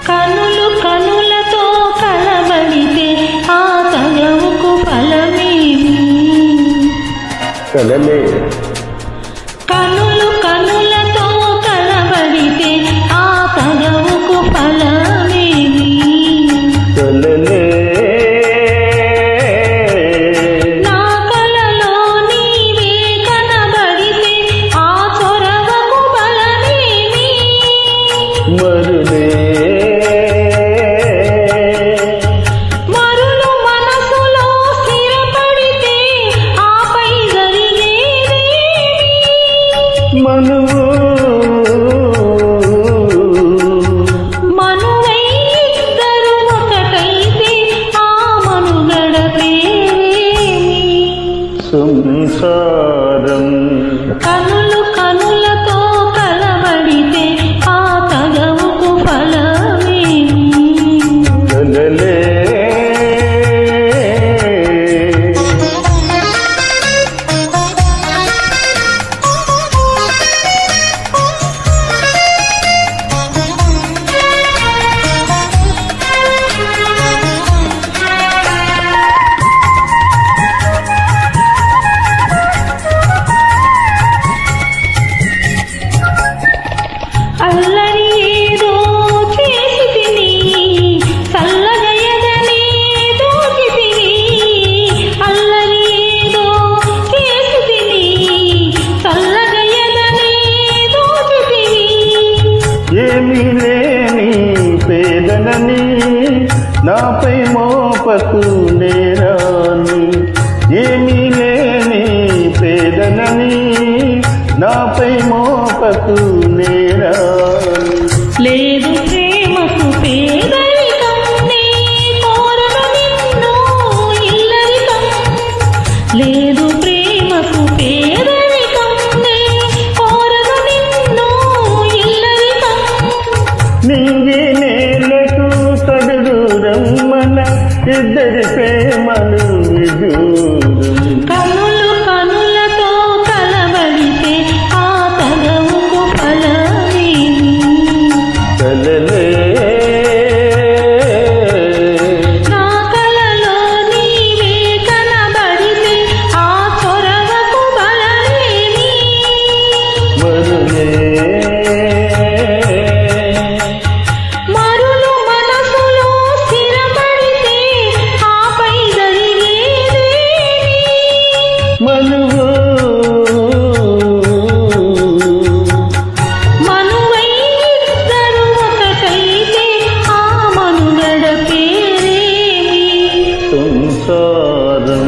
కనులు కనులతో కలబడితే ఆ తగవుకు ఫలమేమి? కలలే కనులు కనులతో కలబడితే ఆ తగవుకు ఫలమేమి? కలలే నా కలలో నీవే కనబడితే ఆ చొరవకు బలమేమి? మరులే మరులు మనసులో స్థిరపడితే ఆపై జరిగేదేమి? మనువు మనువై ఇద్దరు ఒకటైతే ఆ మనుగడ పేరేమి? సంసారం కనులు కనులతో కలబడితే ఆ తగవుకు ఫలమేమి? కలలే అల్లరి ఏదో చేసి తిని చల్లగయదనే దోచి తిని. అల్లరి ఏదో చేసి తిని చల్లగయదనే దోచి తిని. ఏమీ లేని పేదనని నాపై మోపకు నేరాన్ని. ఏమీ లేని పేదనని నాపై మోపకు నేరాన్ని. లేదు ప్రేమకు పేదరికం నే కోరను నిన్ను ఇల్లరికం. లేదు ప్రేమకు పేదరికం నే కోరను నిన్ను ఇల్లరికం. నింగి నేలకు తగుడు రమ్మన ఇద్దరి ప్రేమలు విదూరం. కనులు కనులతో కలబడితే ఆ తగవుకు ఫలమేమి? కలలే నా కలలో నీవే కనబడితే ఆ చొరవకు బలమేమి? మరులే మరులు మనసులో స్థిరపడితే ఆపై జరిగేదేమి? మనువు మనువై ఇద్దరు ఒకటైతే ఆ మనుగడ పేరేమి? సంసారం